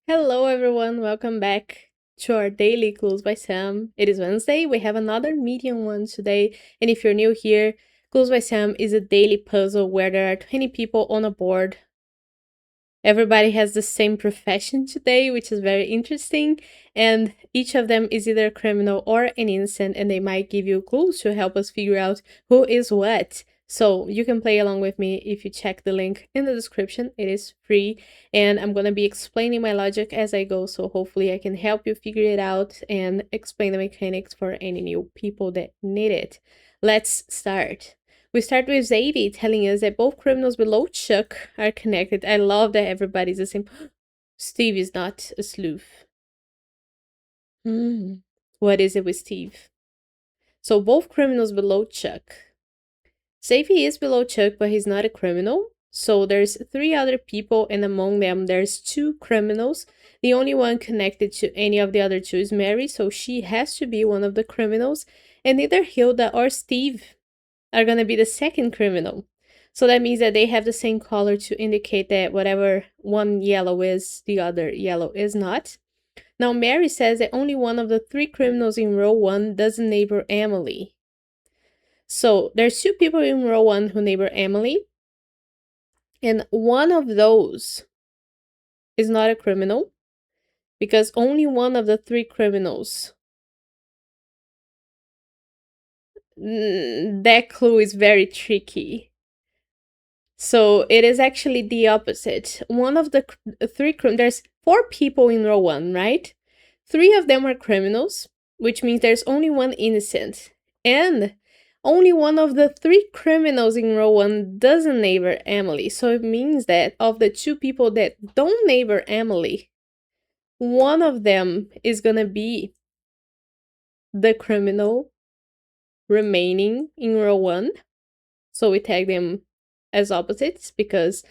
Hello, everyone. Welcome back to our daily Clues by Sam. It is Wednesday. We have another medium one today. And if you're new here, Clues by Sam is a daily puzzle where there are 20 people on a board. Everybody has the same profession today, which is very interesting. And each of them is either a criminal or an innocent, and they might give you clues to help us figure out who is what. So you can play along with me if you check the link in the description. It is free, and I'm gonna be explaining my logic as I go, so hopefully I can help you figure it out and explain the mechanics for any new people that need it. Let's start. We start with Zadie telling us that both criminals below Chuck are connected. I love that everybody's the same. Steve is not a sleuth. What is it with Steve? So both criminals below Chuck. Zadie is below Chuck, but he's not a criminal. So there's 3 other people, and among them there's 2 criminals. The only one connected to any of the other 2 is Mary, so she has to be one of the criminals. And neither Hilda or Steve are gonna be the second criminal. So that means that they have the same color to indicate that whatever one yellow is, the other yellow is not. Now, Mary says that only one of the 3 criminals in row 1 doesn't neighbor Emily. So there's 2 people in row 1 who neighbor Emily, and one of those is not a criminal because only one of the 3 criminals. That clue is very tricky. So it is actually the opposite. One of the 3 there's 4 people in row 1, right? 3 of them are criminals, which means there's only one innocent. And only one of the 3 criminals in row 1 doesn't neighbor Emily. So it means that of the 2 people that don't neighbor Emily, one of them is gonna be the criminal remaining in row 1. So we tag them as opposites because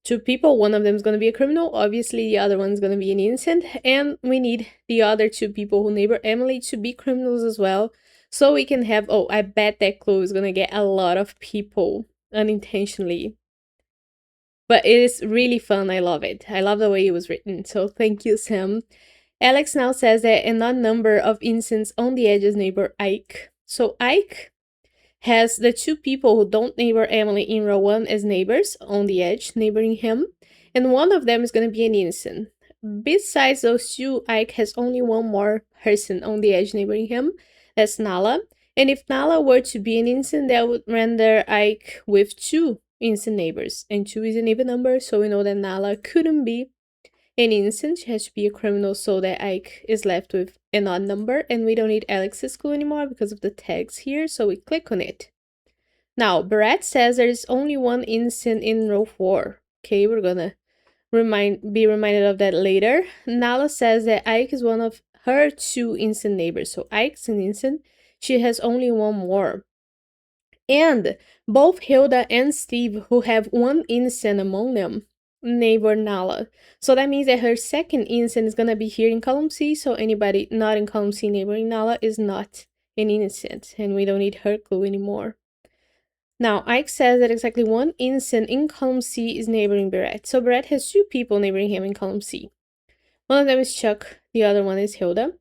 2 people, one of them is going to be a criminal, obviously the other one's going to be an innocent, and we need the other 2 people who neighbor Emily to be criminals as well, so we can have, oh, I bet that clue is going to get a lot of people unintentionally. But it is really fun, I love it. I love the way it was written, so thank you, Sam. Alex now says that an odd number of innocents on the edges neighbor Ike. So Ike has the 2 people who don't neighbor Emily in row 1 as neighbors on the edge, neighboring him, and one of them is going to be an innocent. Besides those 2, Ike has only one more person on the edge neighboring him, that's Nala, and if Nala were to be an innocent, that would render Ike with 2 innocent neighbors, and 2 is an even number, so we know that Nala couldn't be an innocent. She has to be a criminal, so that Ike is left with an odd number, and we don't need Alex's clue anymore because of the tags here, so we click on it. Now, Brett says there's only one innocent in row 4. Okay, we're gonna be reminded of that later. Nala says that Ike is one of her 2 innocent neighbors, so Ike's an innocent. She has only one more. And both Hilda and Steve, who have one innocent among them, neighbor Nala. So that means that her second innocent is gonna be here in column C, so anybody not in column C neighboring Nala is not an innocent, and we don't need her clue anymore. Now, Ike says that exactly one innocent in column C is neighboring Brett. So Brett has 2 people neighboring him in column C. One of them is Chuck, the other one is Hilda.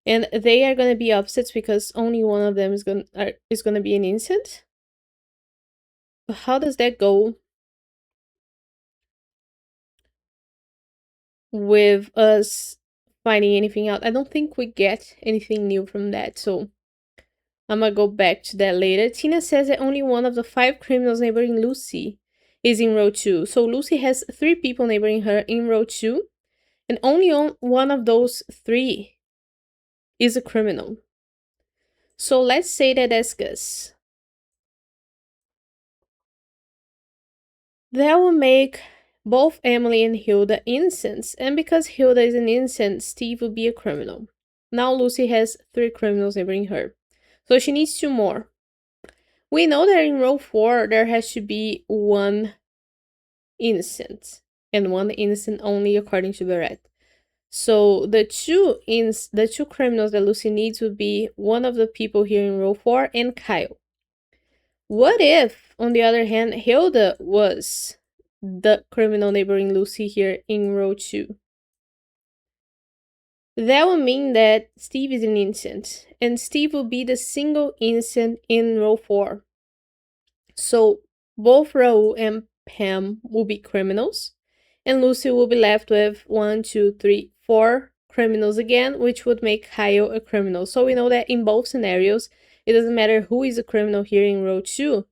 And they are going to be opposites because only one of them is going to be an innocent. But how does that go with us finding anything out? I don't think we get anything new from that, so I'm gonna go back to that later. Tina says that only one of the 5 criminals neighboring Lucy is in row 2. So Lucy has 3 people neighboring her in row 2, and only one of those 3 is a criminal. So let's say that as Gus. That will make both Emily and Hilda innocents, and because Hilda is an innocent, Steve will be a criminal. Now Lucy has 3 criminals neighboring her, so she needs 2 more. We know that in row 4 there has to be 1 innocent, and 1 innocent only according to Barrett. So the 2 criminals that Lucy needs would be one of the people here in row 4 and Kyle. What if, on the other hand, Hilda was the criminal neighboring Lucy here in row 2? That would mean that Steve is an instant, and Steve will be the single instant in row 4. So both Raul and Pam will be criminals, and Lucy will be left with 1, 2, 3, 4 criminals again, which would make Kyle a criminal. So we know that in both scenarios, it doesn't matter who is a criminal here in row 2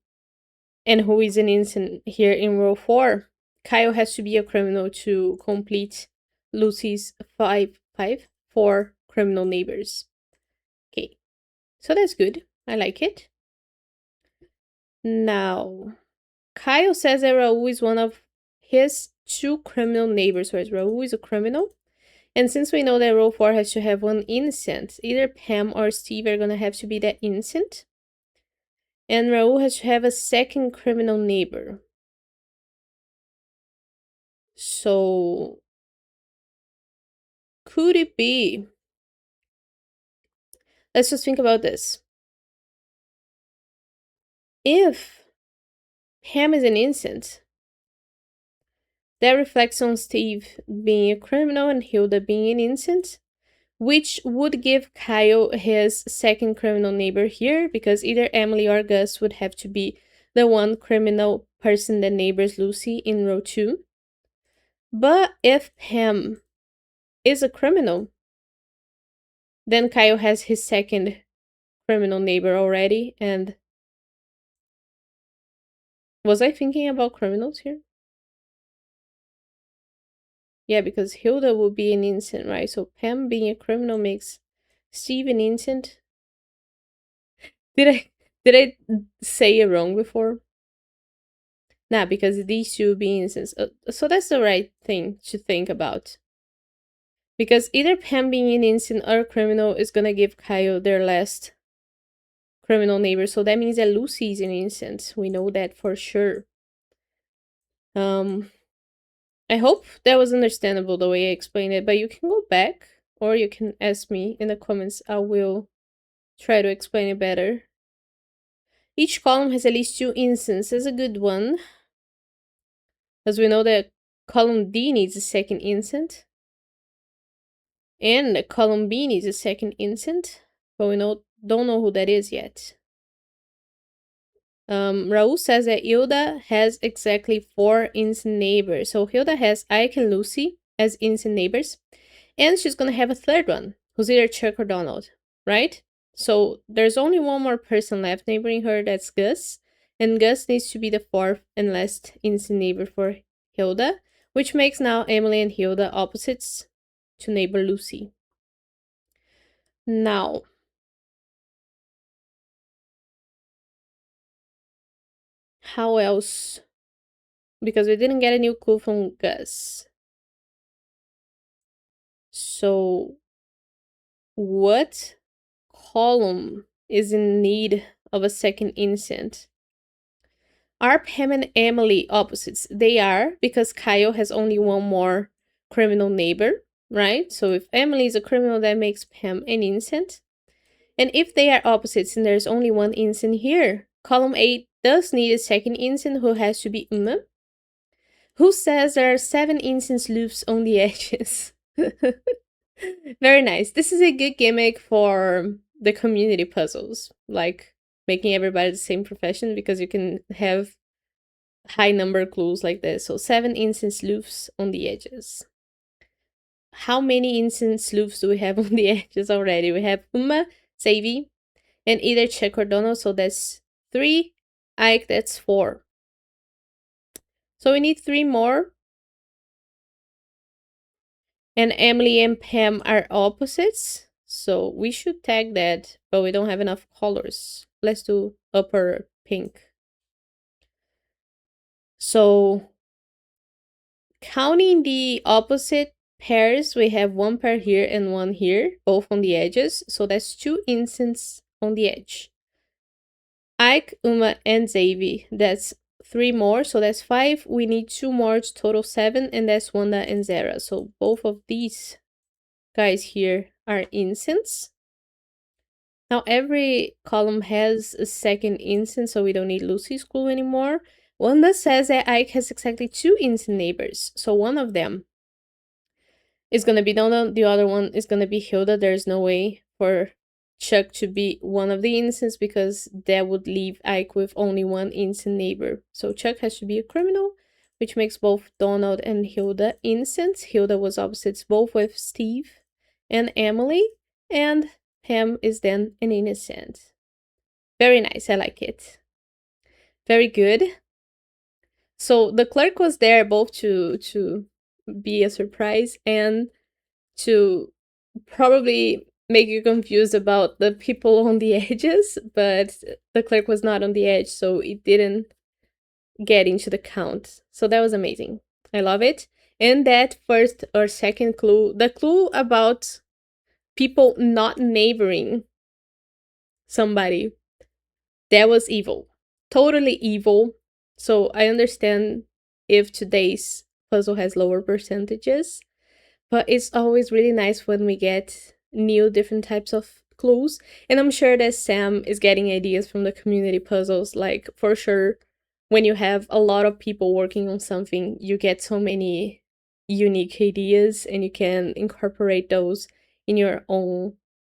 and who is an innocent here in row 4. Kyle has to be a criminal to complete Lucy's 4 criminal neighbors. Okay, so that's good. I like it. Now, Kyle says that Raul is one of his 2 criminal neighbors, whereas Raul is a criminal. And since we know that row 4 has to have 1 innocent, either Pam or Steve are gonna have to be that innocent. And Raul has to have a 2nd criminal neighbor. So, could it be? Let's just think about this. If Pam is an innocent, that reflects on Steve being a criminal and Hilda being an innocent, which would give Kyle his 2nd criminal neighbor here, because either Emily or Gus would have to be the 1 criminal person that neighbors Lucy in row 2. But if Pam is a criminal, then Kyle has his 2nd criminal neighbor already. And was I thinking about criminals here? Yeah, because Hilda would be an innocent, right? So Pam being a criminal makes Steve an innocent. Did I say it wrong before? Nah, because these 2 being innocents. So that's the right thing to think about. Because either Pam being an innocent or a criminal is gonna give Kyle their last criminal neighbor. So that means that Lucy is an innocent. We know that for sure. I hope that was understandable the way I explained it, but you can go back or you can ask me in the comments. I will try to explain it better. Each column has at least 2 instances, a good one. As we know that column D needs a 2nd instant. And column B needs a 2nd instant. But we don't know who that is yet. Raul says that Hilda has exactly 4 instant neighbors. So Hilda has Ike and Lucy as instant neighbors. And she's gonna have a 3rd one, who's either Chuck or Donald, right? So there's only 1 more person left neighboring her, that's Gus. And Gus needs to be the 4th and last instant neighbor for Hilda, which makes now Emily and Hilda opposites to neighbor Lucy. Now, how else? Because we didn't get a new clue from Gus. So, what column is in need of a 2nd instant? Are Pam and Emily opposites? They are, because Kyle has only 1 more criminal neighbor, right? So if Emily is a criminal, that makes Pam an innocent. And if they are opposites and there's only 1 innocent here, column 8 does need a 2nd innocent, who has to be Uma, who says there are 7 innocent sleuths on the edges. Very nice. This is a good gimmick for the community puzzles, like making everybody the same profession, because you can have high number clues like this. So 7 instant sleuths on the edges. How many instant sleuths do we have on the edges already? We have Uma, Savy, and either Chuck or Donald. So that's 3. Ike, that's 4. So we need 3 more. And Emily and Pam are opposites. So we should tag that, but we don't have enough colors. Let's do upper pink. So counting the opposite pairs, we have 1 pair here and 1 here, both on the edges. So that's 2 instants on the edge. Ike, Uma, and Zavy, that's 3 more, so that's 5. We need 2 more to total 7, and that's Wanda and Zara. So both of these guys here are instants. Now every column has a 2nd instant, so we don't need Lucy's clue anymore. Wanda says that Ike has exactly 2 instant neighbors, so one of them is gonna be Donald. The other one is gonna be Hilda. There's no way for Chuck to be one of the innocents because that would leave Ike with only one innocent neighbor. So Chuck has to be a criminal, which makes both Donald and Hilda innocent. Hilda was opposites both with Steve and Emily, and Pam is then an innocent. Very nice, I like it. Very good. So the clerk was there both to be a surprise and to probably make you confused about the people on the edges, but the clerk was not on the edge, so it didn't get into the count. So that was amazing. I love it. And that first or second clue, the clue about people not neighboring somebody, that was evil. Totally evil. So I understand if today's puzzle has lower percentages, but it's always really nice when we get new different types of clues. And I'm sure that Sam is getting ideas from the community puzzles. Like, for sure, when you have a lot of people working on something, you get so many unique ideas and you can incorporate those in your own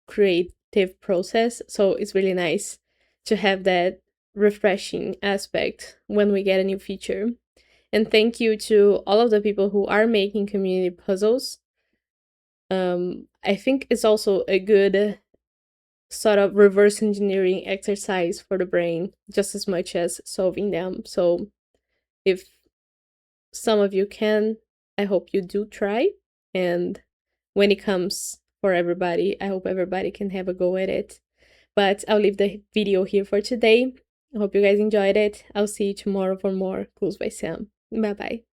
creative process. So it's really nice to have that refreshing aspect when we get a new feature. And thank you to all of the people who are making community puzzles. I think it's also a good sort of reverse engineering exercise for the brain, just as much as solving them. So if some of you can, I hope you do try. And when it comes for everybody, I hope everybody can have a go at it. But I'll leave the video here for today. I hope you guys enjoyed it. I'll see you tomorrow for more Clues by Sam. Bye bye.